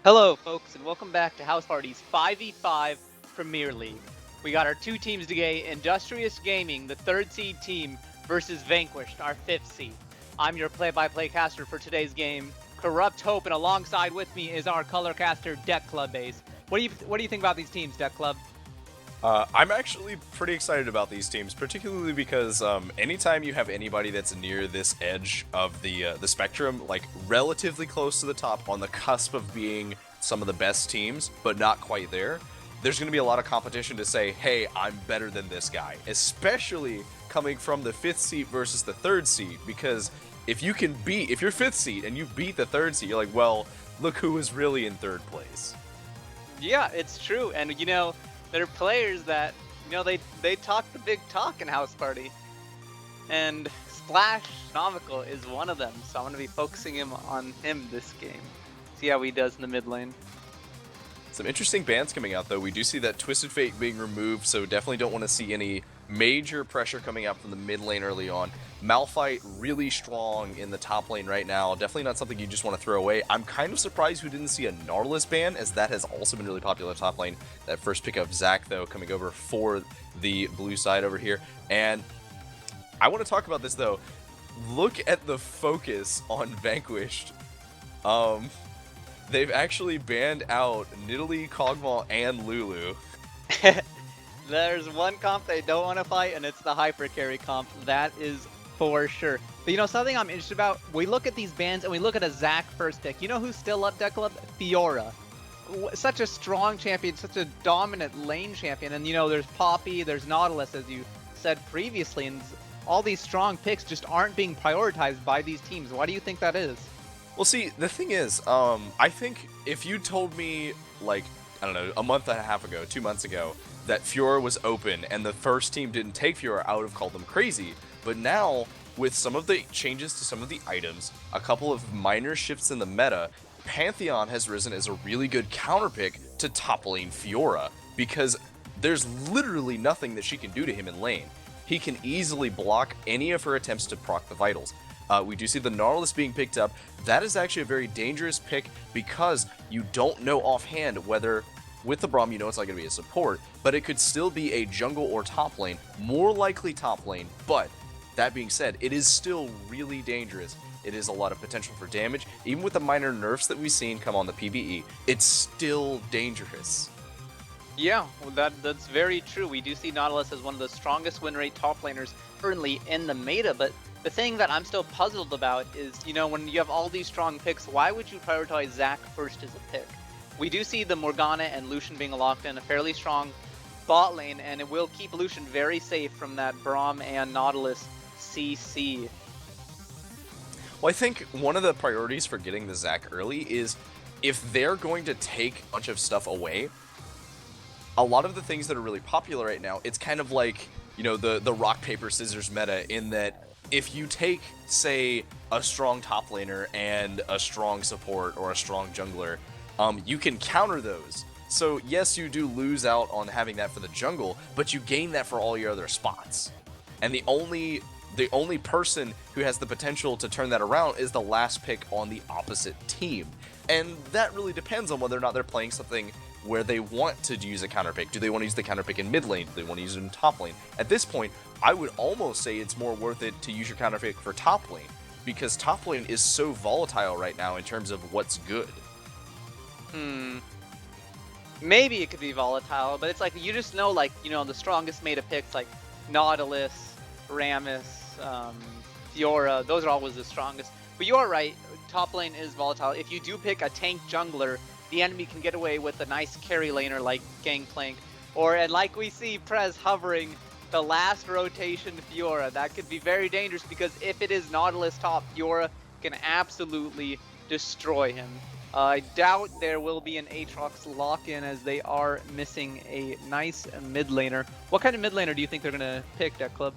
Hello, folks, and welcome back to House Party's 5v5 Premier League. We got our two teams today, Industrious Gaming, the third seed team, versus Vanquished, our fifth seed. I'm your play-by-play caster for today's game, Corrupt Hope, and alongside with me is our color caster, Deck Club Ace. What do you think about these teams, Deck Club? I'm actually pretty excited about these teams, particularly because anytime you have anybody that's near this edge of the spectrum, like relatively close to the top, on the cusp of being some of the best teams, but not quite there, there's going to be a lot of competition to say, hey, I'm better than this guy, especially coming from the fifth seed versus the third seed, because if you're fifth seed and you beat the third seed, you're like, well, look who is really in third place. Yeah, it's true, and there are players that, they talk the big talk in House Party. And Splash Nomical is one of them, so I'm going to be focusing on him this game. See how he does in the mid lane. Some interesting bans coming out, though. We do see that Twisted Fate being removed, so definitely don't want to see any major pressure coming out from the mid lane early on. Malphite really strong in the top lane right now. Definitely not something you just want to throw away. I'm kind of surprised we didn't see a Nautilus ban, as that has also been really popular top lane. That first pick of Zac, though, coming over for the blue side over here. And I want to talk about this, though. Look at the focus on Vanquished. They've actually banned out Nidalee, Kog'Maw, and Lulu. There's one comp they don't want to fight, and it's the hyper carry comp. That is for sure. But something I'm interested about, we look at these bans and we look at a Zac first pick. You know who's still up, Deck Club? Fiora. Such a strong champion, such a dominant lane champion. And there's Poppy, there's Nautilus, as you said previously, and all these strong picks just aren't being prioritized by these teams. Why do you think that is? Well, see, the thing is, I think if you told me, like, I don't know, a month and a half ago, 2 months ago, that Fiora was open and the first team didn't take Fiora, I would have called them crazy. But now, with some of the changes to some of the items, a couple of minor shifts in the meta, Pantheon has risen as a really good counter pick to top lane Fiora, because there's literally nothing that she can do to him in lane. He can easily block any of her attempts to proc the vitals. We do see the Nautilus being picked up. That is actually a very dangerous pick because you don't know offhand whether, with the Braum, you know it's not going to be a support, but it could still be a jungle or top lane, more likely top lane, but that being said, it is still really dangerous. It is a lot of potential for damage. Even with the minor nerfs that we've seen come on the PvE, it's still dangerous. Yeah, well, that's very true. We do see Nautilus as one of the strongest win rate top laners currently in the meta, but the thing that I'm still puzzled about is, when you have all these strong picks, why would you prioritize Zac first as a pick? We do see the Morgana and Lucian being locked in a fairly strong bot lane, and it will keep Lucian very safe from that Braum and Nautilus CC. Well, I think one of the priorities for getting the Zac early is if they're going to take a bunch of stuff away, a lot of the things that are really popular right now, it's kind of like, the rock, paper, scissors meta, in that if you take, say, a strong top laner and a strong support or a strong jungler, you can counter those. So yes, you do lose out on having that for the jungle, but you gain that for all your other spots. And the only person who has the potential to turn that around is the last pick on the opposite team. And that really depends on whether or not they're playing something where they want to use a counter pick. Do they want to use the counter pick in mid lane? Do they want to use it in top lane? At this point, I would almost say it's more worth it to use your counter pick for top lane, because top lane is so volatile right now in terms of what's good. Maybe it could be volatile, but it's like, you just know, like, the strongest meta picks, like Nautilus, Rammus, Fiora, those are always the strongest. But you are right, top lane is volatile. If you do pick a tank jungler, the enemy can get away with a nice carry laner like Gangplank, and like we see Prez hovering the last rotation Fiora. That could be very dangerous, because if it is Nautilus top, Fiora can absolutely destroy him. I doubt there will be an Aatrox lock-in, as they are missing a nice mid laner. What kind of mid laner do you think they're going to pick, Deck Club?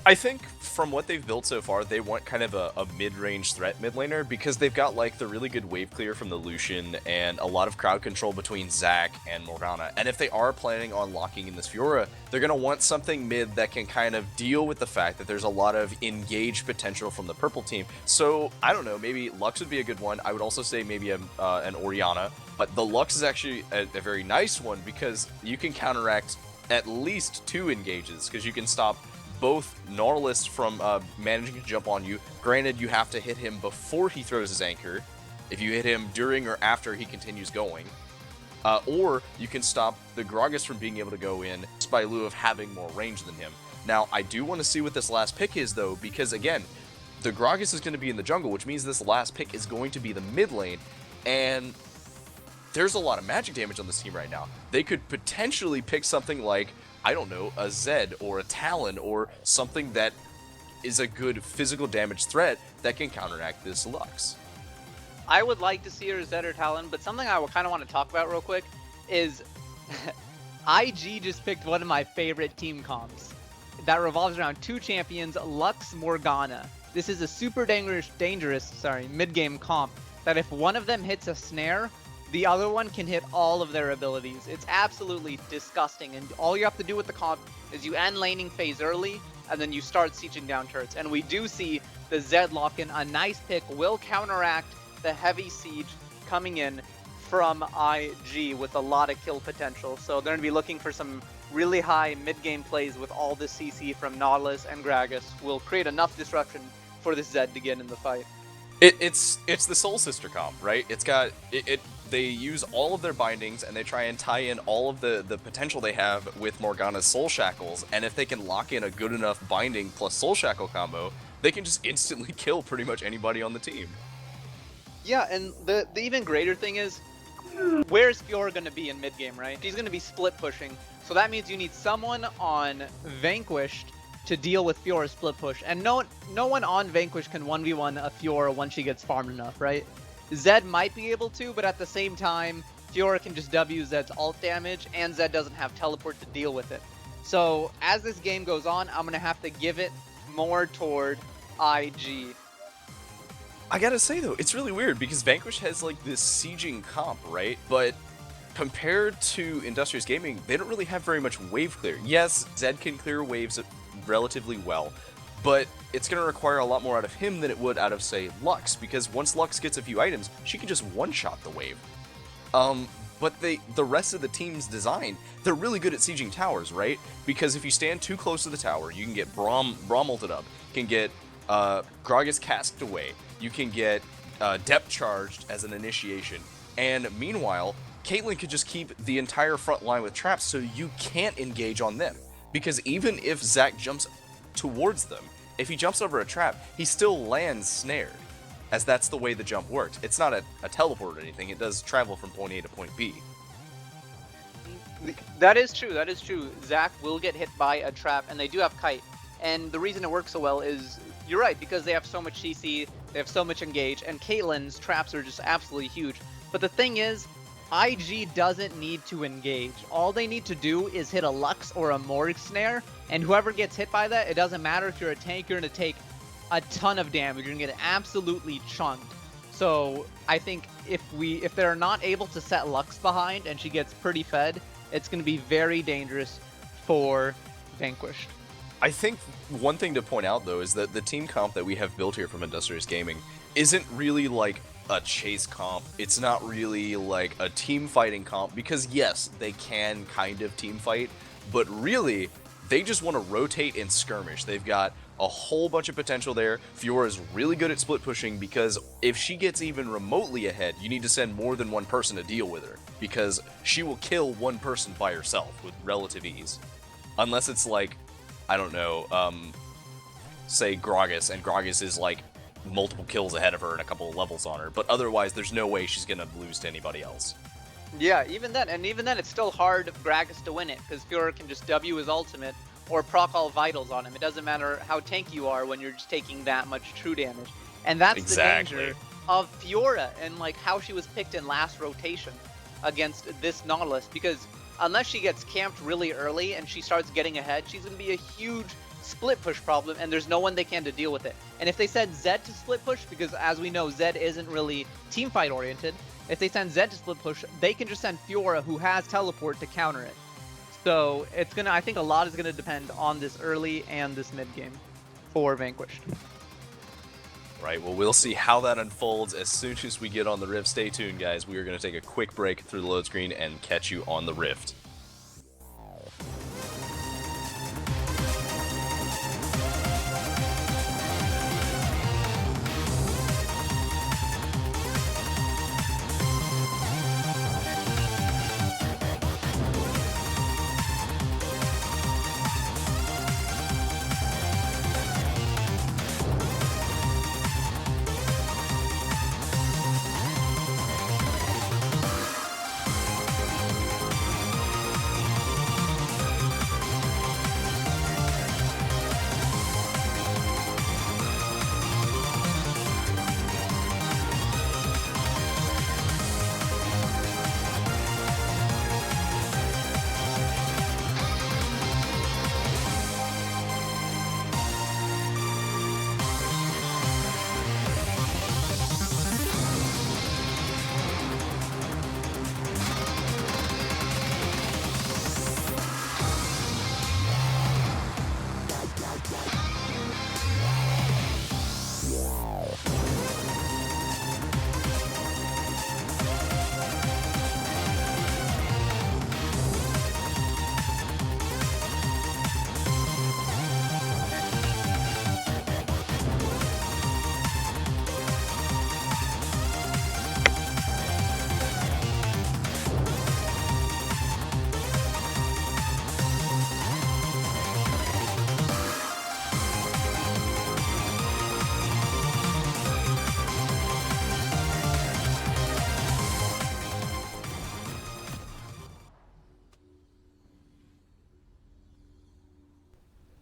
I think from what they've built so far, they want kind of a mid-range threat mid laner because they've got like the really good wave clear from the Lucian and a lot of crowd control between Zac and Morgana. And if they are planning on locking in this Fiora, they're going to want something mid that can kind of deal with the fact that there's a lot of engaged potential from the purple team. So I don't know, maybe Lux would be a good one. I would also say maybe an Orianna. But the Lux is actually a very nice one because you can counteract at least 2 engages because you can stop both Nautilus from managing to jump on you. Granted, you have to hit him before he throws his anchor. If you hit him during or after he continues going. Or you can stop the Gragas from being able to go in just by lieu of having more range than him. Now, I do want to see what this last pick is, though, because, again, the Gragas is going to be in the jungle, which means this last pick is going to be the mid lane, and there's a lot of magic damage on this team right now. They could potentially pick something like, I don't know, a Zed or a Talon or something that is a good physical damage threat that can counteract this Lux. I would like to see her Zed or Talon, but something I kind of want to talk about real quick is IG just picked one of my favorite team comps that revolves around 2 champions, Lux Morgana. This is a super dangerous mid-game comp that if one of them hits a snare, the other one can hit all of their abilities. It's absolutely disgusting, and all you have to do with the comp is you end laning phase early, and then you start sieging down turrets. And we do see the Zed lock in. A nice pick will counteract the heavy siege coming in from IG with a lot of kill potential. So they're going to be looking for some really high mid-game plays with all the CC from Nautilus and Gragas. Will create enough disruption for the Zed to get in the fight. It's the Soul Sister comp, right? It's got they use all of their bindings and they try and tie in all of the potential they have with Morgana's Soul Shackles, and if they can lock in a good enough binding plus Soul Shackle combo, they can just instantly kill pretty much anybody on the team. Yeah, and the even greater thing is, where's Fiora going to be in mid-game, right? She's going to be split pushing, so that means you need someone on Vanquished to deal with Fiora's split push, and no one on Vanquished can 1v1 a Fiora once she gets farmed enough, right? Zed might be able to, but at the same time, Fiora can just W Zed's ult damage, and Zed doesn't have teleport to deal with it. So as this game goes on, I'm going to have to give it more toward IG. I gotta say though, it's really weird because Vanquish has like this sieging comp, right? But compared to Industrious Gaming, they don't really have very much wave clear. Yes, Zed can clear waves relatively well, but it's going to require a lot more out of him than it would out of, say, Lux, because once Lux gets a few items, she can just one-shot the wave. But the rest of the team's design, they're really good at sieging towers, right? Because if you stand too close to the tower, you can get Braum ulted up, you can get Gragas casked away, you can get depth charged as an initiation, and meanwhile, Caitlyn could just keep the entire front line with traps so you can't engage on them. Because even if Zac jumps towards them, if he jumps over a trap, he still lands snared, as that's the way the jump works. It's not a teleport or anything, it does travel from point A to point B. That is true, that is true. Zac will get hit by a trap, and they do have Kite. And the reason it works so well is, you're right, because they have so much CC, they have so much engage, and Caitlyn's traps are just absolutely huge. But the thing is, IG doesn't need to engage. All they need to do is hit a Lux or a Morg snare, and whoever gets hit by that, it doesn't matter if you're a tank, you're going to take a ton of damage. You're going to get absolutely chunked. So I think if they're not able to set Lux behind and she gets pretty fed, it's going to be very dangerous for Vanquished. I think one thing to point out, though, is that the team comp that we have built here from Industrious Gaming isn't really like a chase comp. It's not really like a team fighting comp, because yes, they can kind of team fight, but really, they just want to rotate and skirmish. They've got a whole bunch of potential there. Fiora is really good at split pushing, because if she gets even remotely ahead, you need to send more than one person to deal with her, because she will kill one person by herself with relative ease. Unless it's like, I don't know, say Gragas, and Gragas is like multiple kills ahead of her and a couple of levels on her, but otherwise there's no way she's gonna lose to anybody else. Yeah, even then it's still hard for Gragas to win it, because Fiora can just W his ultimate or proc all vitals on him. It doesn't matter how tanky you are when you're just taking that much true damage. And that's exactly the danger of Fiora, and like how she was picked in last rotation against this Nautilus, because unless she gets camped really early and she starts getting ahead, she's going to be a huge split push problem, and there's no one they can to deal with it. And if they send Zed to split push, because as we know, Zed isn't really team fight oriented, if they send Zed to split push, they can just send Fiora, who has teleport, to counter it. So it's gonna, I think a lot is gonna depend on this early and this mid game for Vanquished. Right, well, we'll see how that unfolds as soon as we get on the Rift. Stay tuned, guys. We are going to take a quick break through the load screen and catch you on the Rift.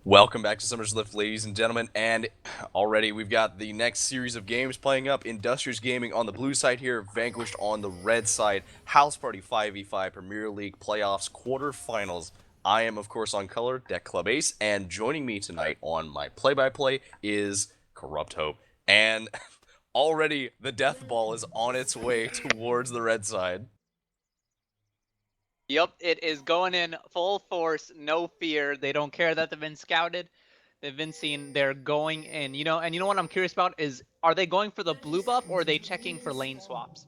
Welcome back to Summer's Lift, ladies and gentlemen, and already we've got the next series of games playing up. Industrious Gaming on the blue side here, Vanquished on the red side. House Party 5v5 Premier League Playoffs quarterfinals. I am, of course, on color, Deck Club Ace, and joining me tonight on my play-by-play is Corrupt Hope. And already the death ball is on its way towards the red side. Yep, it is going in full force, no fear. They don't care that they've been scouted. They've been seen. They're going in. And you know what I'm curious about is, are they going for the blue buff or are they checking for lane swaps?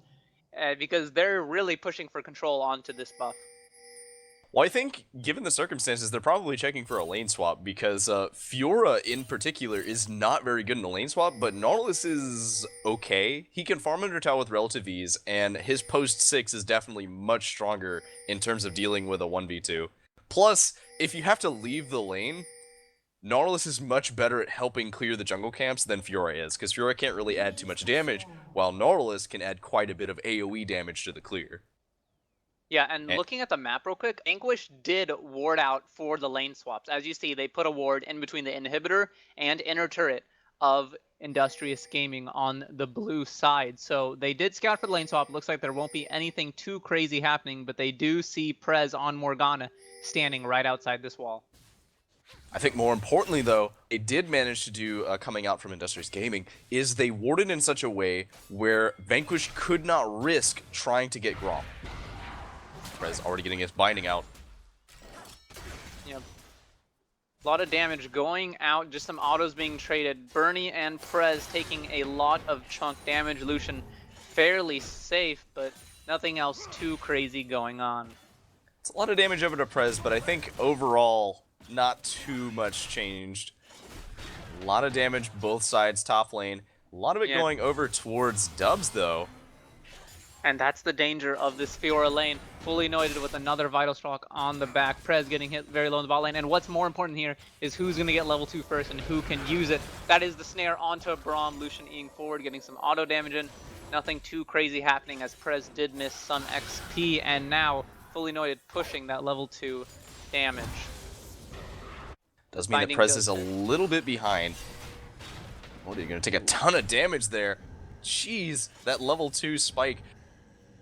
Because they're really pushing for control onto this buff. Well, I think, given the circumstances, they're probably checking for a lane swap, because Fiora, in particular, is not very good in a lane swap, but Nautilus is okay. He can farm under tower with relative ease, and his post 6 is definitely much stronger in terms of dealing with a 1v2. Plus, if you have to leave the lane, Nautilus is much better at helping clear the jungle camps than Fiora is, because Fiora can't really add too much damage, while Nautilus can add quite a bit of AoE damage to the clear. Yeah, and looking at the map real quick, Vanquish did ward out for the lane swaps. As you see, they put a ward in between the inhibitor and inner turret of Industrious Gaming on the blue side. So they did scout for the lane swap. Looks like there won't be anything too crazy happening, but they do see Prez on Morgana standing right outside this wall. I think more importantly, though, it did manage to do, coming out from Industrious Gaming, is they warded in such a way where Vanquish could not risk trying to get Grom. Prez already getting his binding out. Yep. A lot of damage going out, just some autos being traded. Bernie and Prez taking a lot of chunk damage. Lucian fairly safe, but nothing else too crazy going on. It's a lot of damage over to Prez, but I think overall, not too much changed. A lot of damage both sides top lane. A lot of it going over towards Dubs, though. And that's the danger of this Fiora lane. Fully anointed with another Vital Stroke on the back. Prez getting hit very low in the bot lane. And what's more important here is who's going to get level 2 first and who can use it. That is the snare onto Braum. Lucian eating forward, getting some auto damage in. Nothing too crazy happening as Prez did miss some XP. And now, fully anointed pushing that level 2 damage. Does mean that Prez is a little bit behind. Oh, you're going to take a ton of damage there. Jeez, that level 2 spike.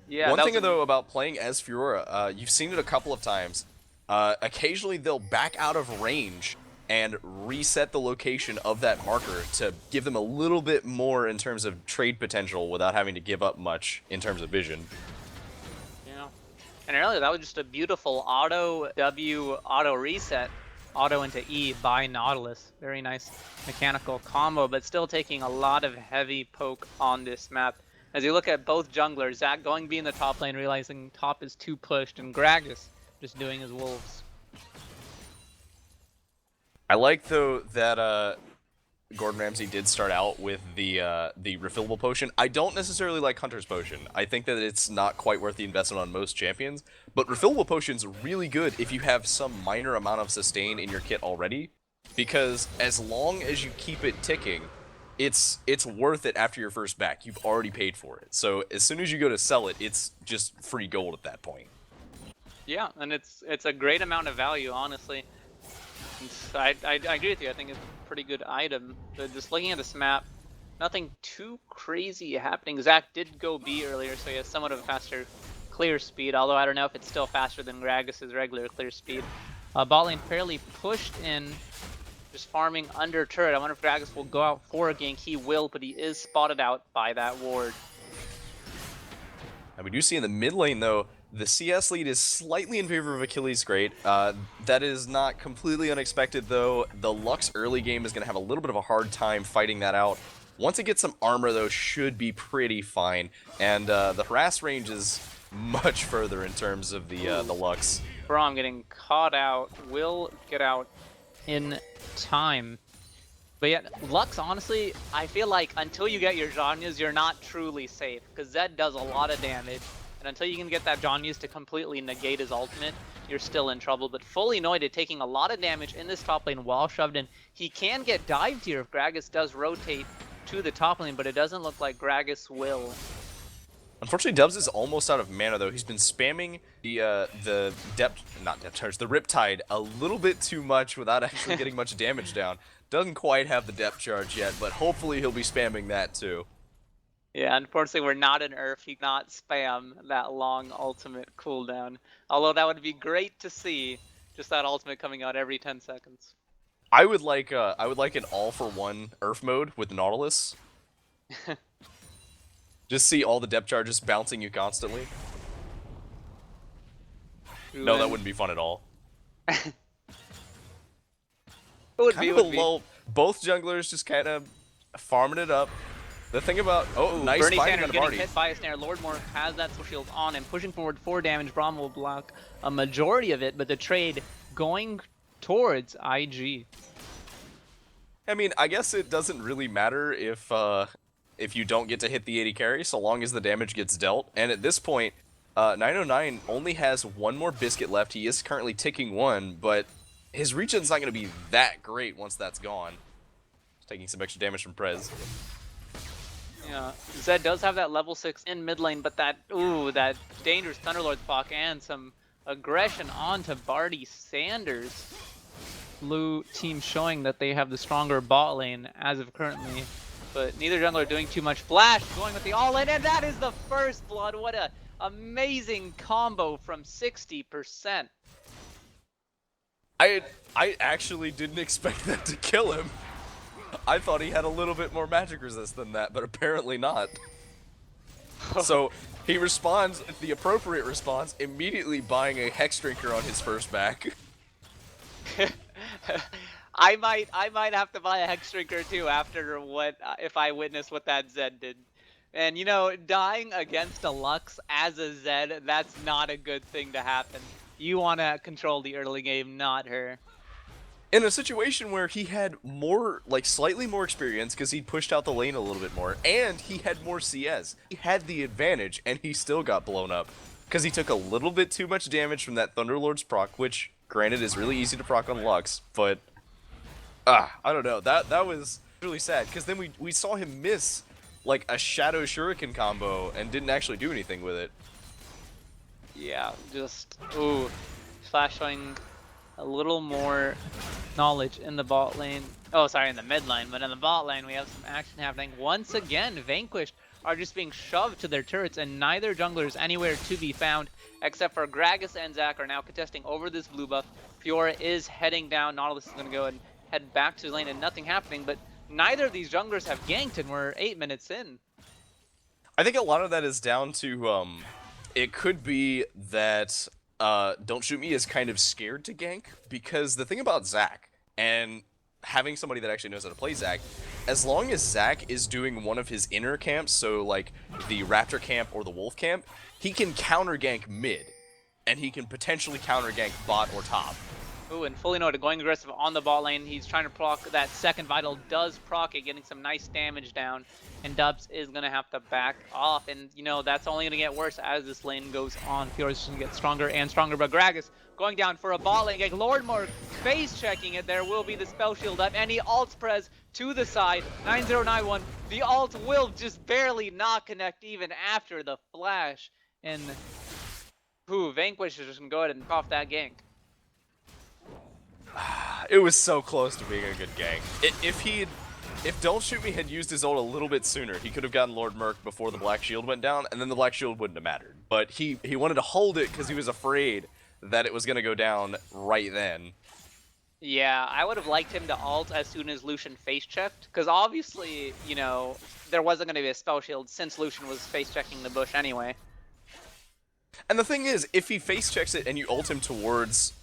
Yeah, one thing, though, about playing as Fiora, you've seen it a couple of times. Occasionally, they'll back out of range and reset the location of that marker to give them a little bit more in terms of trade potential without having to give up much in terms of vision. Yeah. And earlier, that was just a beautiful auto W, auto reset, auto into E by Nautilus. Very nice mechanical combo, but still taking a lot of heavy poke on this map. As you look at both junglers, Zach going B in the top lane, realizing top is too pushed, and Gragas just doing his wolves. I like, though, that Gordon Ramsay did start out with the refillable potion. I don't necessarily like Hunter's Potion. I think that it's not quite worth the investment on most champions, but refillable potion's really good if you have some minor amount of sustain in your kit already, because as long as you keep it ticking, it's worth it after your first back. You've already paid for it. So as soon as you go to sell it, it's just free gold at that point. Yeah, and it's a great amount of value, honestly. I agree with you. I think it's a pretty good item. But just looking at this map, nothing too crazy happening. Zach did go B earlier, so he has somewhat of a faster clear speed, although I don't know if it's still faster than Gragas' regular clear speed. Bot lane fairly pushed in, just farming under turret. I wonder if Gragas will go out for a gank. He will, but he is spotted out by that ward. And we do see in the mid lane, though, the CS lead is slightly in favor of Achilles Great. That is not completely unexpected, though. The Lux early game is going to have a little bit of a hard time fighting that out. Once it gets some armor, though, should be pretty fine. And the harass range is much further in terms of the Lux. Braum getting caught out, will get out in time. But yet, Lux, honestly, I feel like until you get your Zhonya's, you're not truly safe, because Zed does a lot of damage, and until you can get that Zhonya's to completely negate his ultimate, you're still in trouble. But fully Noided taking a lot of damage in this top lane while shoved in. He can get dived here if Gragas does rotate to the top lane, but it doesn't look like Gragas will. Unfortunately, Dubs is almost out of mana, though. He's been spamming the Riptide a little bit too much without actually getting much damage down. Doesn't quite have the depth charge yet, but hopefully he'll be spamming that too. Yeah, unfortunately we're not in Earth. He cannot spam that long ultimate cooldown. Although that would be great to see, just that ultimate coming out every 10 seconds. I would like an all-for-one Earth mode with Nautilus. Just see all the depth charges bouncing you constantly. No, that wouldn't be fun at all. Both junglers just kind of farming it up. The thing about nice Bernie fighting Sanders on getting Marty. hit by a snare. Lordmore has that soul shield on and pushing forward 4 damage. Braum will block a majority of it, but the trade going towards IG. I mean, I guess it doesn't really matter if you don't get to hit the 80 carry, so long as the damage gets dealt. And at this point, 909 only has one more biscuit left. He is currently ticking 1, but his regen's not going to be that great once that's gone. He's taking some extra damage from Prez. Yeah, Zed does have that level 6 in mid lane, but that dangerous Thunderlord proc and some aggression onto Barty Sanders. Blue team showing that they have the stronger bot lane as of currently, but neither jungler doing too much. Flash going with the all-in, and that is the first blood. What a amazing combo from 60%. I actually didn't expect that to kill him. I thought he had a little bit more magic resist than that, but apparently not. So he responds, the appropriate response, immediately buying a Hex Drinker on his first back. I might have to buy a Hex Drinker too after what if I witness what that Zed did. And you know, dying against a Lux as a Zed, that's not a good thing to happen. You want to control the early game, not her. In a situation where he had more, like slightly more experience because he pushed out the lane a little bit more, and he had more CS. He had the advantage, and he still got blown up because he took a little bit too much damage from that Thunderlord's proc, which, granted, is really easy to proc on Lux, but I don't know. That was really sad because then we saw him miss like a Shadow Shuriken combo and didn't actually do anything with it. Yeah, just Flash showing a little more knowledge in the bot lane. Oh, sorry, in the mid lane, but in the bot lane we have some action happening. Once again, Vanquished are just being shoved to their turrets, and neither jungler is anywhere to be found, except for Gragas and Zac are now contesting over this blue buff. Fiora is heading down. Nautilus is going to go and head back to his lane and nothing happening, but neither of these junglers have ganked and we're 8 minutes in. I think a lot of that is down to, it could be that Don't Shoot Me is kind of scared to gank, because the thing about Zac, and having somebody that actually knows how to play Zac, as long as Zac is doing one of his inner camps, so like the Raptor camp or the Wolf camp, he can counter gank mid, and he can potentially counter gank bot or top. Ooh, and fully noted, going aggressive on the bot lane. He's trying to proc that second vital, does proc it, getting some nice damage down. And Dubs is going to have to back off. And, you know, that's only going to get worse as this lane goes on. Fiora's going to get stronger and stronger. But Gragas going down for a bot lane. Lord Morg face checking it. There will be the spell shield up. And he ults Prez to the side. 9091. The ult will just barely not connect even after the flash. And, Vanquished is just going to go ahead and cough that gank. It was so close to being a good gank. If Don't Shoot Me had used his ult a little bit sooner, he could have gotten Lord Merc before the Black Shield went down, and then the Black Shield wouldn't have mattered. But he wanted to hold it because he was afraid that it was going to go down right then. Yeah, I would have liked him to ult as soon as Lucian face checked, because obviously, you know, there wasn't going to be a spell shield since Lucian was face checking the bush anyway. And the thing is, if he face checks it and you ult him towards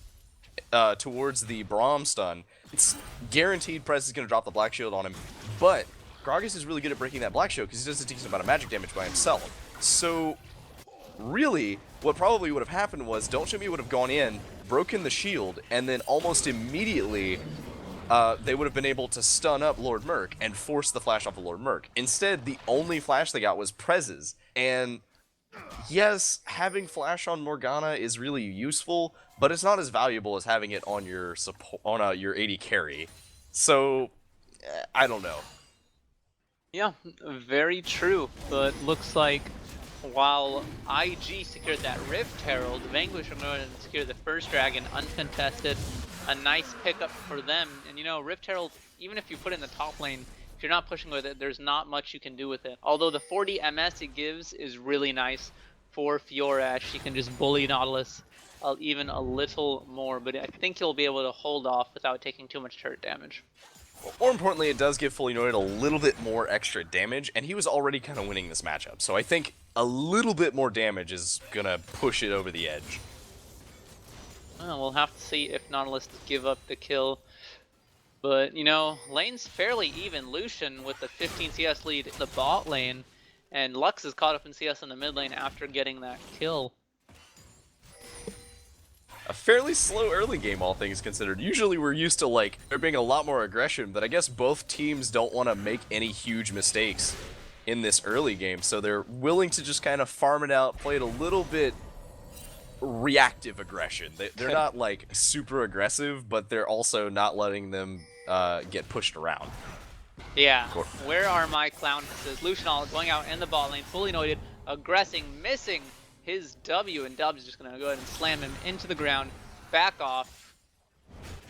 the Braum stun, it's guaranteed Prez is going to drop the Black Shield on him, but Gragas is really good at breaking that Black Shield because he does a decent amount of magic damage by himself. So, really, what probably would have happened was Don't Shoot Me would have gone in, broken the shield, and then almost immediately they would have been able to stun up Lord Merc and force the flash off of Lord Merc. Instead, the only flash they got was Prez's, and yes, having flash on Morgana is really useful, but it's not as valuable as having it on your your AD carry. So, I don't know. Yeah, very true. But looks like while IG secured that Rift Herald, Vanquished are going to secure the first dragon uncontested. A nice pickup for them. And you know, Rift Herald, even if you put it in the top lane, if you're not pushing with it, there's not much you can do with it. Although the 40 MS it gives is really nice for Fiora, as she can just bully Nautilus even a little more, but I think he'll be able to hold off without taking too much turret damage. More importantly, it does give Fully Noted a little bit more extra damage, and he was already kind of winning this matchup, so I think a little bit more damage is gonna push it over the edge. Well, we'll have to see if Nautilus give up the kill. But, you know, lane's fairly even. Lucian with the 15 CS lead in the bot lane, and Lux is caught up in CS in the mid lane after getting that kill. A fairly slow early game, all things considered. Usually we're used to, like, there being a lot more aggression, but I guess both teams don't want to make any huge mistakes in this early game, so they're willing to just kind of farm it out, play it a little bit reactive aggression. They're not, like, super aggressive, but they're also not letting them get pushed around. Yeah, where are my clownesses? Lucian going out in the bot lane, fully noted, aggressing, missing his W, and Dubs is just going to go ahead and slam him into the ground, back off,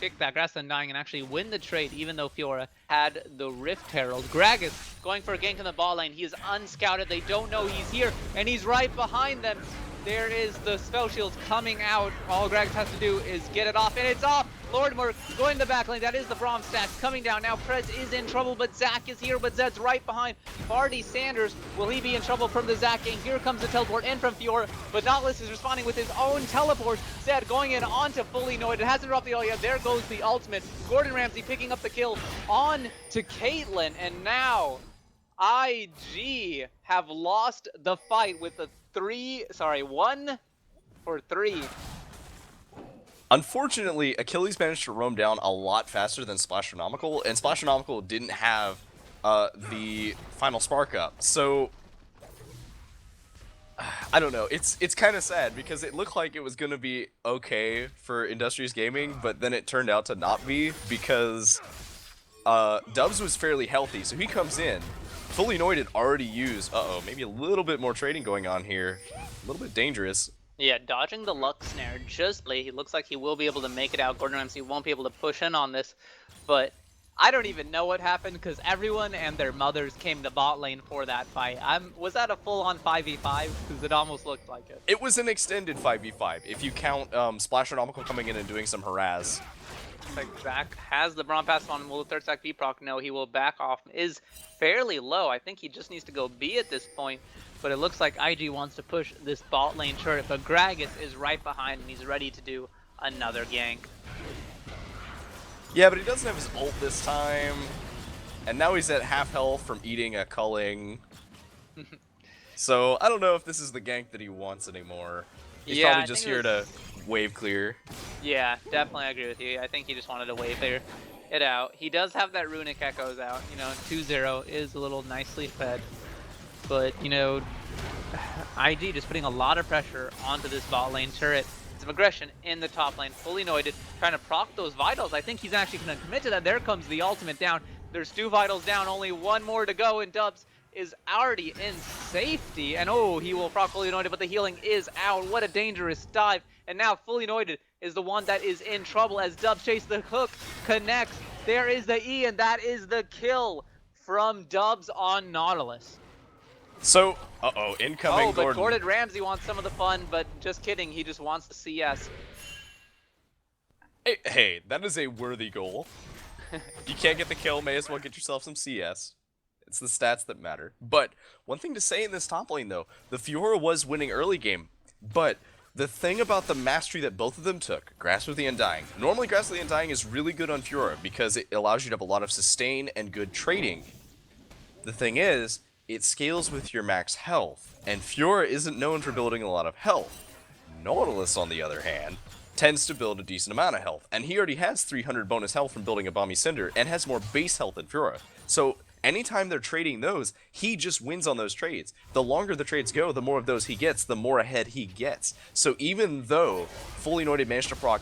pick that grass undying, and actually win the trade, even though Fiora had the Rift Herald. Gragas going for a gank in the bot lane. He is unscouted. They don't know he's here, and he's right behind them. There is the spell shield coming out. All Gragas has to do is get it off, and it's off. Lord Merc going to the back lane. That is the Braum stack coming down. Now Prez is in trouble, but Zac is here, but Zed's right behind. Barty Sanders, will he be in trouble from the Zac gang? Here comes the teleport in from Fiora, but Nautilus is responding with his own teleport. Zed going in onto Fully Noid. It hasn't dropped the ult yet. There goes the ultimate. Gordon Ramsay picking up the kill on to Caitlyn, and now IG have lost the fight with a 1 for 3. Unfortunately, Achilles managed to roam down a lot faster than Splastronomical, and Splastronomical didn't have the final spark up. So, I don't know. It's kind of sad because it looked like it was going to be okay for Industrious Gaming, but then it turned out to not be because Dubs was fairly healthy, so he comes in. Fully Noid had already used, maybe a little bit more trading going on here. A little bit dangerous. Yeah, dodging the Lux snare just late. He looks like he will be able to make it out. Gordon Ramsay won't be able to push in on this, but I don't even know what happened because everyone and their mothers came to bot lane for that fight. Was that a full-on 5v5? Because it almost looked like it. It was an extended 5v5, if you count Splashernomical coming in and doing some harass. Like Zach has the Braum pass on. Will the third stack B proc? No, he will back off. Is fairly low. I think he just needs to go B at this point. But it looks like IG wants to push this bot lane turret. But Gragas is right behind and he's ready to do another gank. Yeah, but he doesn't have his ult this time. And now he's at half health from eating a culling. So I don't know if this is the gank that he wants anymore. He's probably just here to wave clear. Yeah, definitely agree with you. I think he just wanted to wave clear it out. He does have that runic echoes out. You know, 2-0 is a little nicely fed. But, you know, IG just putting a lot of pressure onto this bot lane turret. Some aggression in the top lane, fully noited, trying to proc those vitals. I think he's actually going to commit to that. There comes the ultimate down. There's 2 vitals down, only 1 more to go, and Dubs is already in safety. And oh, he will proc fully noited, but the healing is out. What a dangerous dive. And now fully noited is the one that is in trouble as Dubs chase the hook, connects. There is the E, and that is the kill from Dubs on Nautilus. So, incoming Oh, but Gordon. Gordon Ramsay wants some of the fun, but just kidding, he just wants the CS. Hey, that is a worthy goal. You can't get the kill, may as well get yourself some CS. It's the stats that matter. But one thing to say in this top lane, though, the Fiora was winning early game, but the thing about the mastery that both of them took, Grasp of the Undying. Normally, Grasp of the Undying is really good on Fiora because it allows you to have a lot of sustain and good trading. The thing is, it scales with your max health, and Fiora isn't known for building a lot of health. Nautilus, on the other hand, tends to build a decent amount of health, and he already has 300 bonus health from building a Balmy Cinder, and has more base health than Fiora. So, anytime they're trading those, he just wins on those trades. The longer the trades go, the more of those he gets, the more ahead he gets. So even though Fully Noited managed to proc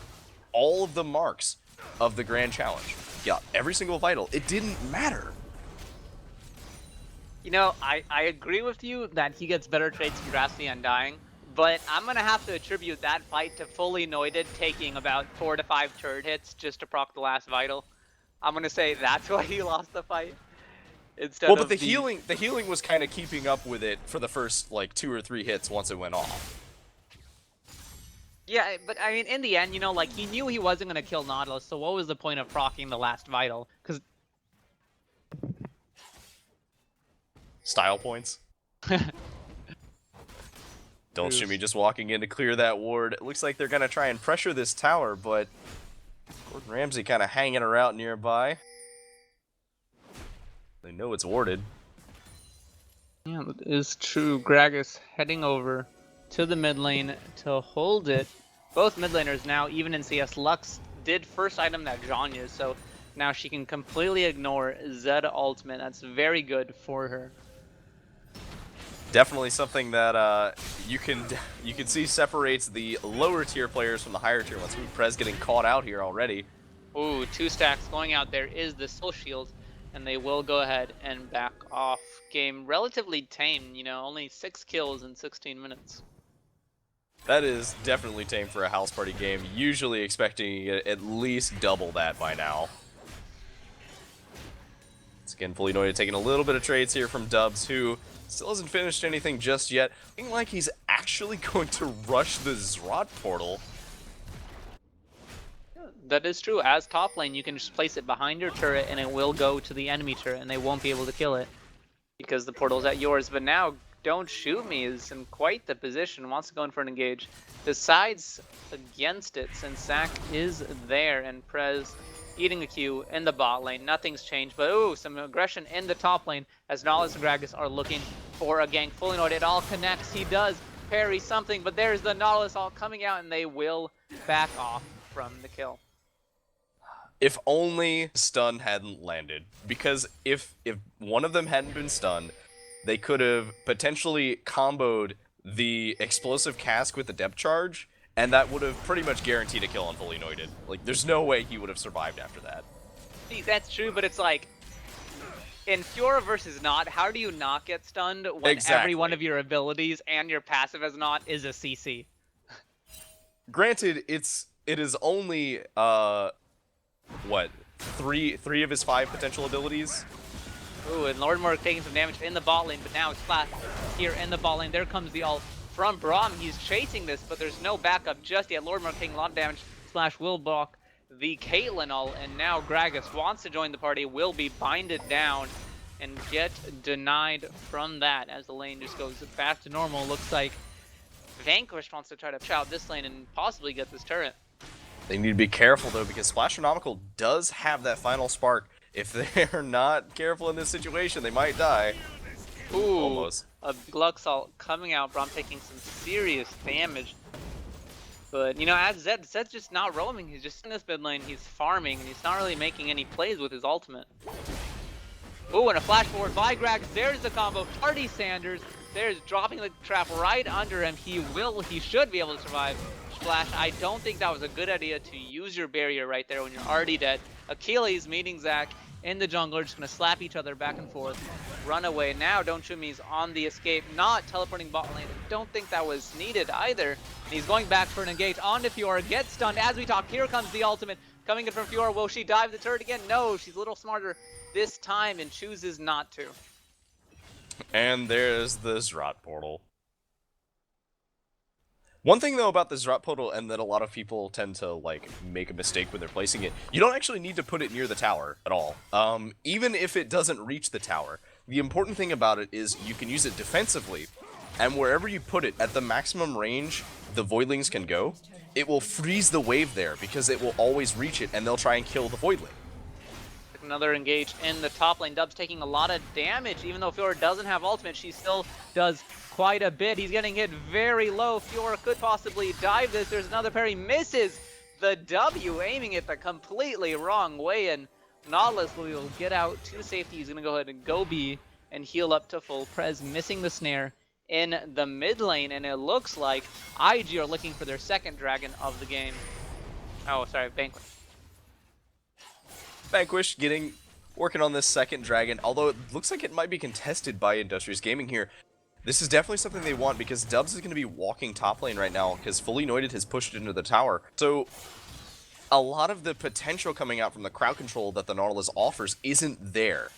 all of the marks of the Grand Challenge, got every single vital, it didn't matter. You know, I agree with you that he gets better trades from Grasp the Undying, but I'm going to have to attribute that fight to Fully Noited taking about 4 to 5 turret hits just to proc the last vital. I'm going to say that's why he lost the fight. Instead But the healing was kind of keeping up with it for the first, like, 2 or 3 hits once it went off. Yeah, but I mean, in the end, you know, like, he knew he wasn't going to kill Nautilus, so what was the point of proccing the last vital? Because Style points. Don't shoot me just walking in to clear that ward. It looks like they're going to try and pressure this tower, but Gordon Ramsay kind of hanging her out nearby. They know it's warded. yeah, that is true. Gragas heading over to the mid lane to hold it. Both mid laners now, even in CS, Lux did first item that Janya, so now she can completely ignore Zed ultimate. That's very good for her. Definitely something that you can see separates the lower tier players from the higher tier ones. Prez getting caught out here already. Ooh, 2 stacks going out. There is the soul shield, and they will go ahead and back off. Game relatively tame, you know, only 6 kills in 16 minutes. That is definitely tame for a house party game. Usually expecting at least double that by now. Once again, Fully Noited taking a little bit of trades here from Dubs, who still hasn't finished anything just yet. Looking like he's actually going to rush the Zrot portal. That is true. As top lane, you can just place it behind your turret, and it will go to the enemy turret, and they won't be able to kill it because the portal's at yours. But now, Don't Shoot Me is in quite the position, wants to go in for an engage. Decides against it since Zac is there, and Prez eating a Q in the bot lane. Nothing's changed, but ooh, some aggression in the top lane as Nautilus and Gragas are looking for a gank. Fully Noited, it all connects. He does parry something, but there's the Nautilus all coming out, and they will back off from the kill. If only stun hadn't landed, because if one of them hadn't been stunned, they could have potentially comboed the explosive cask with the depth charge, and that would have pretty much guaranteed a kill on Fully Noited. Like, there's no way he would have survived after that. See, that's true, but it's like, in Fiora versus not, how do you not get stunned when every one of your abilities and your passive as not is a CC? Granted, it is only, what, three of his 5 potential abilities. Ooh, and Lord Morg taking some damage in the bot lane, but now it's flat here in the bot lane. There comes the ult from Braum. He's chasing this, but there's no backup just yet. Lord Morg taking a lot of damage. Slash will block the Caitlyn ult, and now Gragas wants to join the party, will be binded down and get denied from that as the lane just goes back to normal. Looks like Vanquished wants to try to chow this lane and possibly get this turret. They need to be careful though, because Splastronomical does have that final spark. If they're not careful in this situation, they might die. Ooh, almost. A Glux ult coming out, Braum taking some serious damage. But, you know, as Zed's just not roaming. He's just in this mid lane. He's farming, and he's not really making any plays with his ultimate. Ooh, and a flash forward by Gragas. There's the combo. Party Sanders. There's dropping the trap right under him. He should be able to survive. Splash. I don't think that was a good idea to use your barrier right there when you're already dead. Achilles meeting Zac in the jungle. Just going to slap each other back and forth. Run away. Now Don't Shoot Me's on the escape. Not teleporting bot lane. Don't think that was needed either. And he's going back for an engage onto Fiora. Gets stunned as we talk. Here comes the ultimate. Coming in from Fiora. Will she dive the turret again? No. She's a little smarter this time and chooses not to. And there's the Zrot portal. One thing though about the Zrot portal, and that a lot of people tend to like make a mistake when they're placing it, you don't actually need to put it near the tower at all. Even if it doesn't reach the tower, the important thing about it is you can use it defensively, and wherever you put it at the maximum range the Voidlings can go, it will freeze the wave there because it will always reach it and they'll try and kill the Voidling. Another engage in the top lane. Dub's taking a lot of damage. Even though Fiora doesn't have ultimate, she still does quite a bit. He's getting hit very low. Fiora could possibly dive this. There's another parry. Misses the W, aiming it the completely wrong way. And Nautilus will get out to safety. He's going to go ahead and go B and heal up to full. Prez missing the snare in the mid lane. And it looks like IG are looking for their second dragon of the game. Oh, sorry, Vanquished. Vanquished working on this second dragon, although it looks like it might be contested by Industrious Gaming here. This is definitely something they want because Dubs is going to be walking top lane right now because Fully Noited has pushed into the tower. So a lot of the potential coming out from the crowd control that the Nautilus offers isn't there.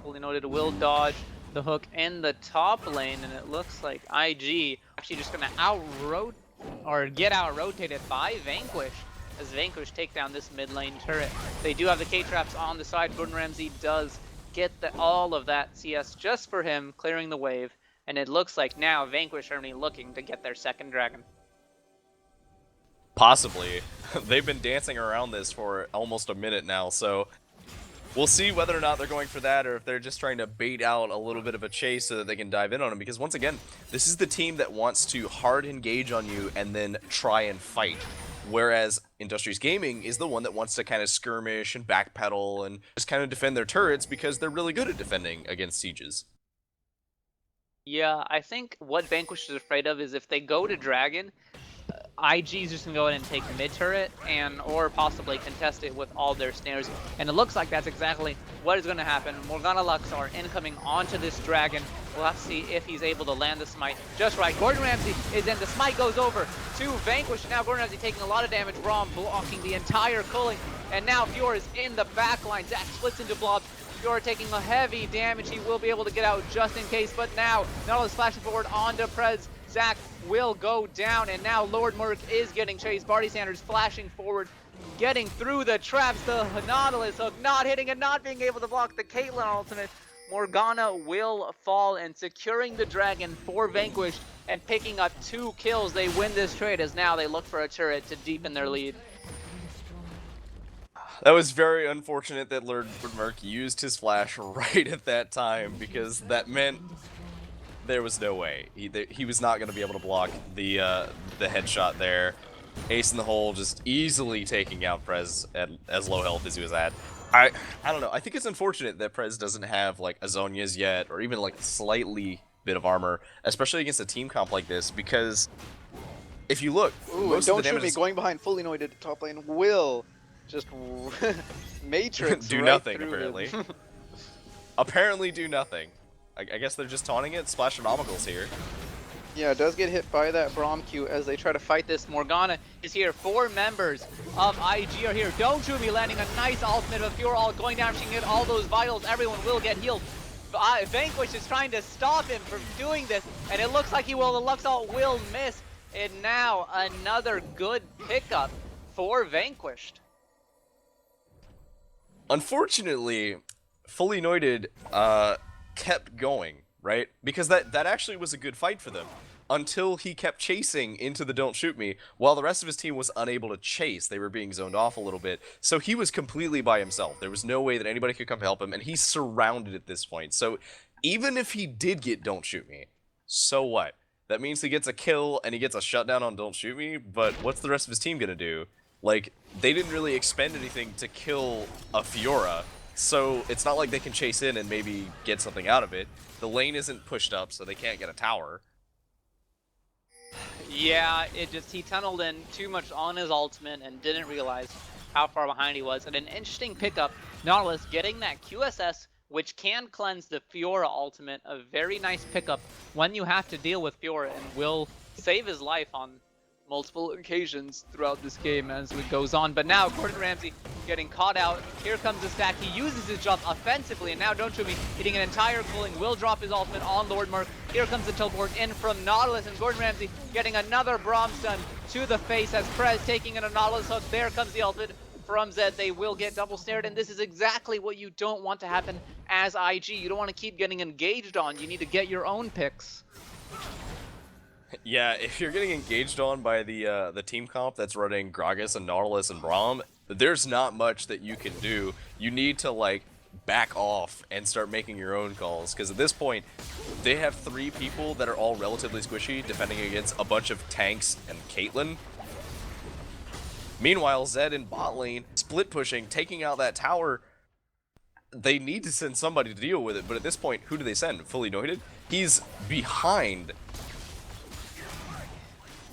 Fully Noited will dodge the hook in the top lane, and it looks like IG actually just going to get out-rotated by Vanquish as Vanquish take down this mid lane turret. They do have the K-traps on the side. Gordon Ramsay does get all of that CS just for him, clearing the wave, and it looks like now Vanquish are only looking to get their second dragon. Possibly. They've been dancing around this for almost a minute now, so we'll see whether or not they're going for that or if they're just trying to bait out a little bit of a chase so that they can dive in on them. Because once again, this is the team that wants to hard engage on you and then try and fight. Whereas Industrious Gaming is the one that wants to kind of skirmish and backpedal and just kind of defend their turrets because they're really good at defending against sieges. Yeah, I think what Vanquish is afraid of is if they go to Dragon, IG's just gonna go in and take mid turret or possibly contest it with all their snares, and it looks like that's exactly what is gonna happen. Morgana Luxor incoming onto this dragon. We'll have to see if he's able to land the smite just right. Gordon Ramsay is in. The smite goes over to Vanquish. Now Gordon Ramsay taking a lot of damage. Braum blocking the entire culling, and now Fiora is in the back line. Zac splits into blobs. Fiora taking a heavy damage. He will be able to get out just in case, but now Nautilus flashing forward onto Prez. Zac will go down, and now Lord Morg is getting chased. Barty Sanders flashing forward, getting through the traps. The Nautilus hook not hitting and not being able to block the Caitlyn ultimate. Morgana will fall, and securing the dragon for Vanquished and picking up 2 kills. They win this trade as now they look for a turret to deepen their lead. That was very unfortunate that Lord Morg used his flash right at that time because that meant there was no way. He was not going to be able to block the headshot there. Ace in the hole, just easily taking out Prez at as low health as he was at. I don't know. I think it's unfortunate that Prez doesn't have like Azonias yet, or even like slightly bit of armor, especially against a team comp like this. Because if you look, most of the Don't damage Shoot Me going behind Fully Noited top lane will just matrix do right nothing through apparently. him. Apparently do nothing. I guess they're just taunting it. Splastronomical's here. Yeah, it does get hit by that Braum Q as they try to fight this. Morgana is here. 4 members of IG are here. Don't you be landing a nice ultimate of Fiora all going down. She can get all those vitals. Everyone will get healed. Vanquished is trying to stop him from doing this, and it looks like he will. The Lux ult will miss. And now another good pickup for Vanquished. Unfortunately, Fully Noited kept going, right? Because that actually was a good fight for them. Until he kept chasing into the Don't Shoot Me, while the rest of his team was unable to chase. They were being zoned off a little bit. So he was completely by himself. There was no way that anybody could come help him, and he's surrounded at this point. So even if he did get Don't Shoot Me, so what? That means he gets a kill and he gets a shutdown on Don't Shoot Me, but what's the rest of his team gonna do? Like, they didn't really expend anything to kill a Fiora, so it's not like they can chase in and maybe get something out of it. The lane isn't pushed up, so they can't get a tower. Yeah, he tunneled in too much on his ultimate and didn't realize how far behind he was. And an interesting pickup, Nautilus getting that QSS, which can cleanse the Fiora ultimate. A very nice pickup when you have to deal with Fiora, and will save his life on multiple occasions throughout this game as it goes on. But now Gordon Ramsay getting caught out. Here comes the stack. He uses his jump offensively, and now Don't Shoot Me hitting an entire cooling will drop his ultimate on Lord Merc. Here comes the teleport in from Nautilus, and Gordon Ramsay getting another Braum stun to the face as Prez taking in a Nautilus hook. There comes the ultimate from Zed. They will get double snared, and this is exactly what you don't want to happen as IG. You don't want to keep getting engaged on. You need to get your own picks. Yeah, if you're getting engaged on by the team comp that's running Gragas and Nautilus and Braum, there's not much that you can do. You need to, like, back off and start making your own calls, because at this point, they have 3 people that are all relatively squishy defending against a bunch of tanks and Caitlyn. Meanwhile, Zed in bot lane, split pushing, taking out that tower. They need to send somebody to deal with it, but at this point, who do they send? Fully Noited? He's behind.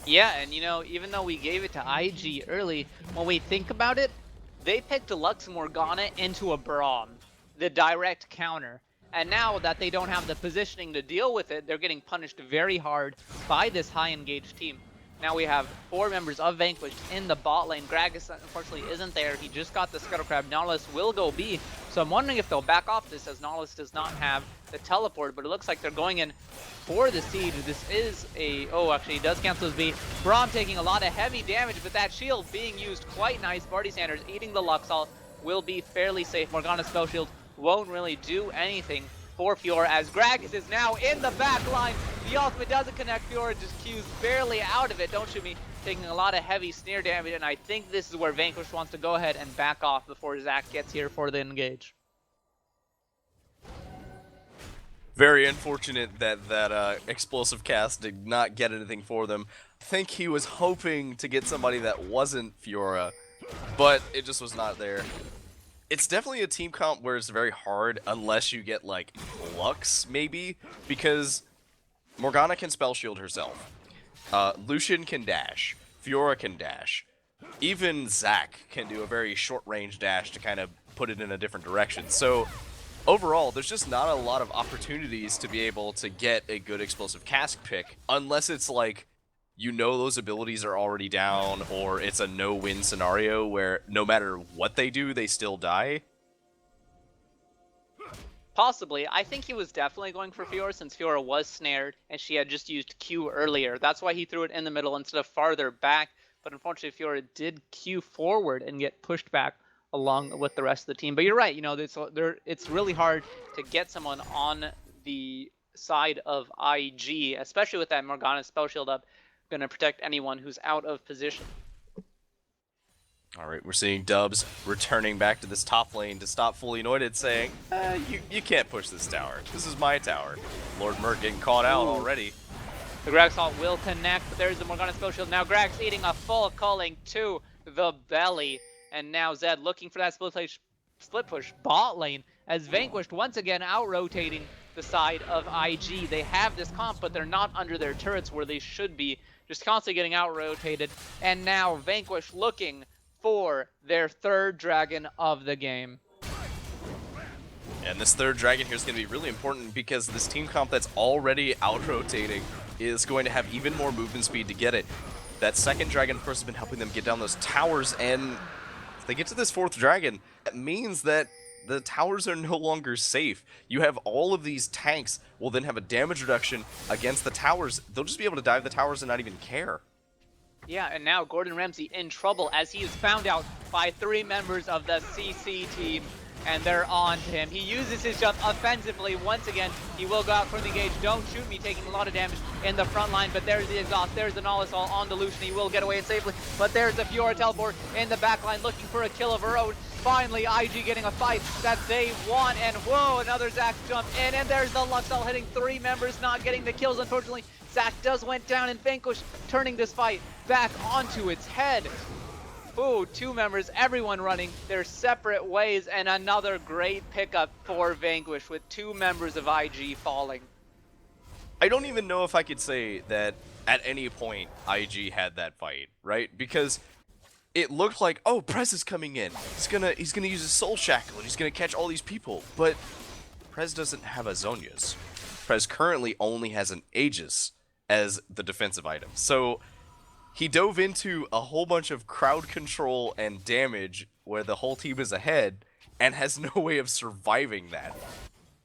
Yeah, and you know, even though we gave it to IG early, when we think about it, they picked a Lux Morgana into a Braum, the direct counter. And now that they don't have the positioning to deal with it, they're getting punished very hard by this high engaged team. Now we have 4 members of Vanquished in the bot lane. Gragas unfortunately isn't there. He just got the Scuttle Crab. Nautilus will go B. So I'm wondering if they'll back off this, as Nautilus does not have the teleport, but it looks like they're going in for the siege. This is a... Oh, actually, he does cancel his B. Braum taking a lot of heavy damage, but that shield being used quite nice. Barty Sanders eating the Lux ult will be fairly safe. Morgana's spell shield won't really do anything for Fiora, as Gragas is now in the back line. The ultimate doesn't connect. Fiora just Q's barely out of it. Don't Shoot Me taking a lot of heavy snare damage, and I think this is where Vanquish wants to go ahead and back off before Zach gets here for the engage. Very unfortunate that that explosive cast did not get anything for them. I think he was hoping to get somebody that wasn't Fiora, but it just was not there. It's definitely a team comp where it's very hard unless you get, like, Lux, maybe, because Morgana can spell shield herself. Lucian can dash. Fiora can dash. Even Zac can do a very short-range dash to kind of put it in a different direction. So, overall, there's just not a lot of opportunities to be able to get a good explosive cask pick, unless it's like, you know those abilities are already down, or it's a no-win scenario where no matter what they do, they still die. Possibly. I think he was definitely going for Fiora, since Fiora was snared and she had just used Q earlier. That's why he threw it in the middle instead of farther back. But unfortunately, Fiora did Q forward and get pushed back along with the rest of the team. But you're right, you know, it's really hard to get someone on the side of IG, especially with that Morgana spell shield up, going to protect anyone who's out of position. Alright, we're seeing Dubs returning back to this top lane to stop Fully Noited, saying, you can't push this tower. This is my tower. Lord Merc getting caught out already. The Gragas ult will connect, but there's the Morgana spell shield. Now Gragas eating a full culling to the belly. And now Zed looking for that split push bot lane, as Vanquished once again out-rotating the side of IG. They have this comp, but they're not under their turrets where they should be. Just constantly getting out-rotated. And now Vanquish looking for their 3rd dragon of the game. And this 3rd dragon here is going to be really important, because this team comp that's already out-rotating is going to have even more movement speed to get it. That second dragon, of course, has been helping them get down those towers, and if they get to this fourth dragon, that means that the towers are no longer safe. You have all of these tanks will then have a damage reduction against the towers. They'll just be able to dive the towers and not even care. Yeah, and now Gordon Ramsay in trouble as he is found out by 3 members of the CC team, and they're on to him. He uses his jump offensively once again. He will go out for the engage. Don't shoot me, taking a lot of damage in the front line, but there's the exhaust. There's the Nollis all on the Lucian. He will get away safely, but there's the Fiora teleport in the back line looking for a kill of her own. Finally, IG getting a fight that they want, and whoa, another Zac jump in, and there's the Luxel hitting 3 members, not getting the kills, unfortunately. Zac does went down, and Vanquished turning this fight back onto its head. Ooh, 2 members, everyone running their separate ways, and another great pickup for Vanquished with 2 members of IG falling. I don't even know if I could say that at any point IG had that fight, right? Because it looked like, oh, Prez is coming in. He's gonna use his soul shackle and he's gonna catch all these people. But Prez doesn't have a Zhonya's. Prez currently only has an Aegis as the defensive item. So he dove into a whole bunch of crowd control and damage where the whole team is ahead and has no way of surviving that.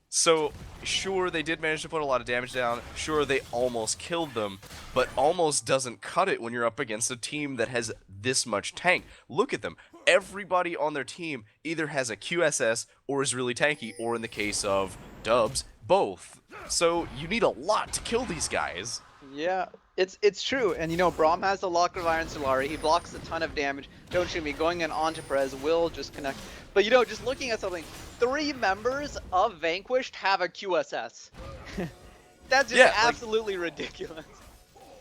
So, sure, they did manage to put a lot of damage down. Sure, they almost killed them, but almost doesn't cut it when you're up against a team that has this much tank. Look at them. Everybody on their team either has a QSS or is really tanky, or in the case of Dubs, both. So, you need a lot to kill these guys. Yeah, it's true. And you know, Braum has the Locker of Iron Solari. He blocks a ton of damage. Don't shoot me. Going in onto Prez will just connect. But you know, just looking at something, 3 members of Vanquished have a QSS. That's just absolutely ridiculous.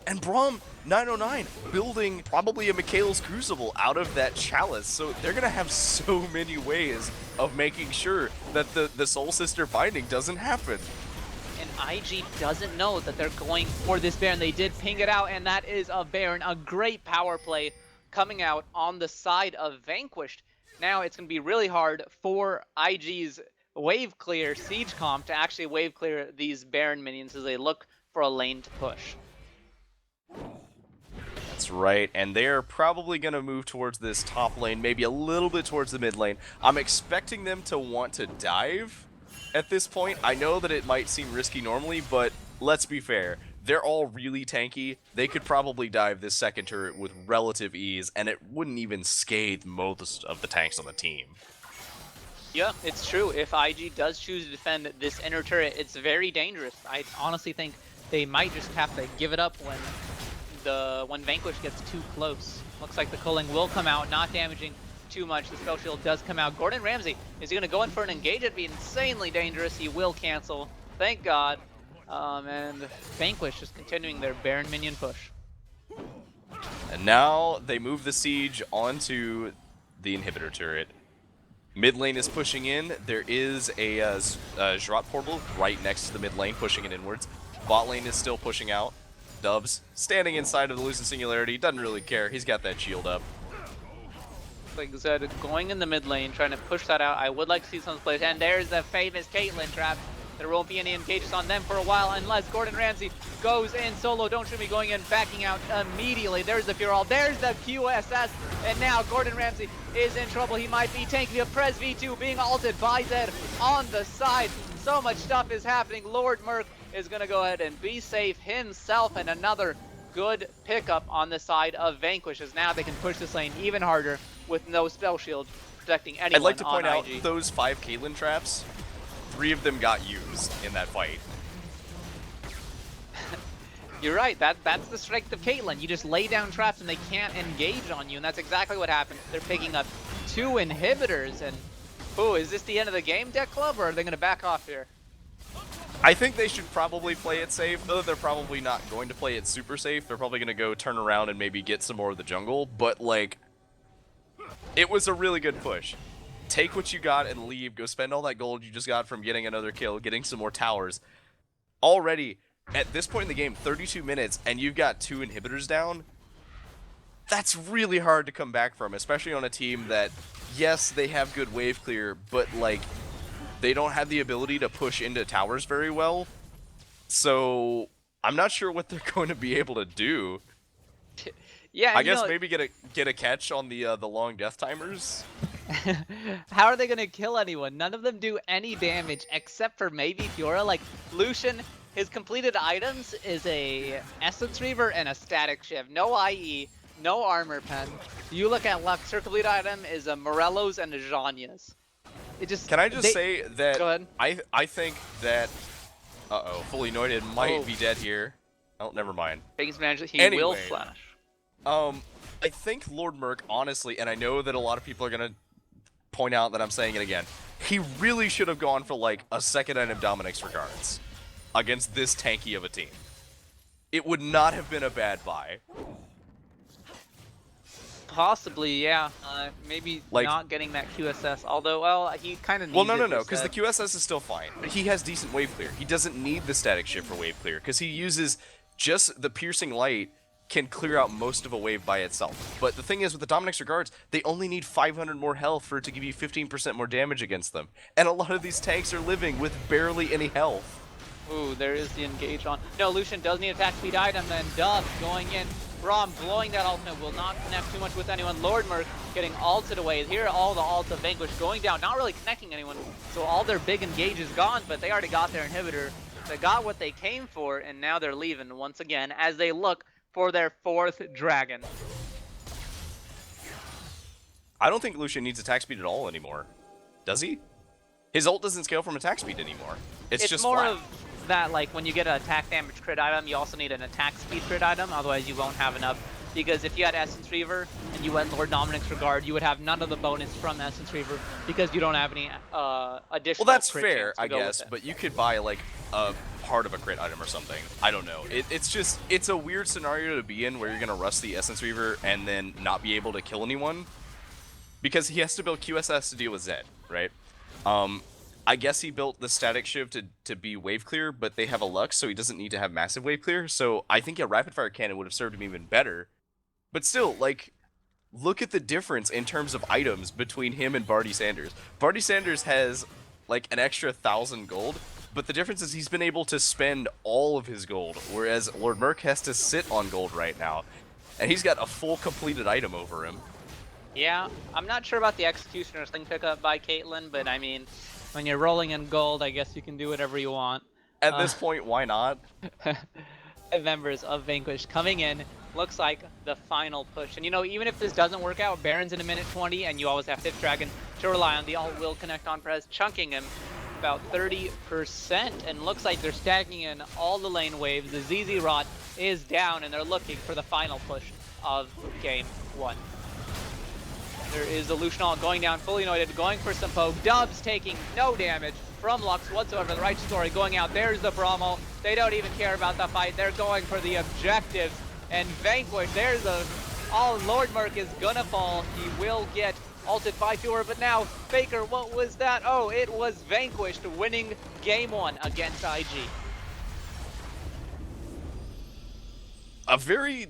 And Braum 909 building probably a Mikhail's Crucible out of that chalice. So they're going to have so many ways of making sure that the Soul Sister binding doesn't happen. And IG doesn't know that they're going for this Baron. They did ping it out, and that is a Baron. A great power play coming out on the side of Vanquished. Now it's going to be really hard for IG's wave clear siege comp to actually wave clear these Baron minions as they look for a lane to push. That's right, and they're probably going to move towards this top lane, maybe a little bit towards the mid lane. I'm expecting them to want to dive at this point. I know that it might seem risky normally, but let's be fair. They're all really tanky. They could probably dive this second turret with relative ease, and it wouldn't even scathe most of the tanks on the team. Yeah, it's true. If IG does choose to defend this inner turret, it's very dangerous. I honestly think they might just have to give it up when Vanquish gets too close. Looks like the culling will come out, not damaging too much. The spell shield does come out. Gordon Ramsay, is he going to go in for an engage? It'd be insanely dangerous. He will cancel. Thank God. And Vanquish just continuing their Baron minion push. And now they move the siege onto the inhibitor turret. Mid lane is pushing in. There is a Zhrat portal right next to the mid lane, pushing it inwards. Bot lane is still pushing out. Dubs standing inside of the Lucent Singularity, doesn't really care. He's got that shield up. Like I said, going in the mid lane, trying to push that out. I would like to see some plays. And there's the famous Caitlyn trap. There won't be any engages on them for a while unless Gordon Ramsay goes in solo. Don't shoot me, going in, backing out immediately. There's the Fural, there's the QSS, and now Gordon Ramsay is in trouble. He might be tanking a Prez V2 being ulted by Zed on the side. So much stuff is happening. Lord Merc is going to go ahead and be safe himself, and another good pickup on the side of Vanquish, as now they can push this lane even harder with no spell shield protecting anyone. I'd like to point out IG. those 5 Caitlyn traps, 3 of them got used in that fight. You're right, that's the strength of Caitlyn. You just lay down traps and they can't engage on you, and that's exactly what happened. They're picking up 2 inhibitors, and ooh, is this the end of the game, Deck Club, or are they going to back off here? I think they should probably play it safe, though they're probably not going to play it super safe. They're probably going to go turn around and maybe get some more of the jungle, but like, it was a really good push. Take what you got and leave. Go spend all that gold you just got from getting another kill, getting some more towers. Already, at this point in the game, 32 minutes, and you've got 2 inhibitors down. That's really hard to come back from, especially on a team that, yes, they have good wave clear, but like, they don't have the ability to push into towers very well. So I'm not sure what they're going to be able to do. Yeah, I and, guess maybe get a catch on the long death timers. how are they gonna kill anyone? None of them do any damage except for maybe Fiora. Like Lucian, his completed items is a Essence Reaver and a Static Shiv. No IE, no Armor Pen. You look at Lux, her complete item is a Morello's and a Zhanya's. It just Can I just say that Go ahead. I think that fully anointed might Oh. be dead here. Oh, never mind. Biggest advantage, he Anyway. will flash. I think Lord Merc, honestly, and I know that a lot of people are gonna point out that I'm saying it again, he really should have gone for like a second item Dominic's Regards against this tanky of a team. It would not have been a bad buy. Possibly, yeah. Maybe Like- not getting that QSS. Although, well, he kind of needs Well, no, it because the instead. QSS is still fine. He has decent wave clear. He doesn't need the static shift for wave clear because he uses just the piercing light can clear out most of a wave by itself. But the thing is, with the Dominic's Regards, they only need 500 more health for it to give you 15% more damage against them. And a lot of these tanks are living with barely any health. Ooh, there is the engage on. No, Lucian does need attack speed item, then Dove going in. Braum blowing that ultimate will not connect too much with anyone. Lord Merc getting ulted away. Here all the ults of Vanquished going down, not really connecting anyone. So all their big engage is gone, but they already got their inhibitor. They got what they came for, and now they're leaving once again as they look for their 4th dragon. I don't think Lucian needs attack speed at all anymore. Does he? His ult doesn't scale from attack speed anymore. It's just more flat. of that, like when you get an attack damage crit item, you also need an attack speed crit item, otherwise you won't have enough. Because if you had Essence Reaver and you went Lord Dominic's Regard, you would have none of the bonus from Essence Reaver because you don't have any additional. Well, that's crit fair, chance to I go with guess, it. but you could buy like a part of a crit item or something. I don't know. It's a weird scenario to be in where you're gonna rust the Essence Reaver and then not be able to kill anyone because he has to build QSS to deal with Zed, right? I guess he built the Static Shiv to be wave clear, but they have a Lux, so he doesn't need to have massive wave clear. So I think a rapid fire cannon would have served him even better. But still, like, look at the difference in terms of items between him and Barty Sanders. Barty Sanders has like an extra 1,000 gold, but the difference is he's been able to spend all of his gold, whereas Lord Merc has to sit on gold right now, and he's got a full completed item over him. Yeah, I'm not sure about the Executioner's thing pickup by Caitlyn, but I mean, when you're rolling in gold, I guess you can do whatever you want. At this point, why not? Members of Vanquished coming in. Looks like the final push. And you know, even if this doesn't work out, Baron's in a minute 20, and you always have 5th Dragon to rely on. The ult will connect on Prez, chunking him about 30%. And looks like they're stacking in all the lane waves. The ZZ Rot is down, and they're looking for the final push of game 1. There is the Lucian ult going down, fully anointed, going for some poke. Dubs taking no damage from Lux whatsoever. The right story going out. There's the Bromo. They don't even care about the fight. They're going for the objectives. And Vanquish, there's a... Oh, Lord Merc is gonna fall. He will get ulted by Fiora, but now, Faker, what was that? Oh, it was Vanquished winning game 1 against IG. A very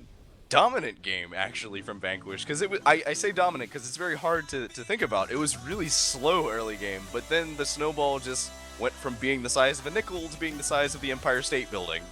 dominant game, actually, from Vanquish, because it was, I say dominant because it's very hard to think about. It was really slow early game, but then the snowball just went from being the size of a nickel to being the size of the Empire State Building.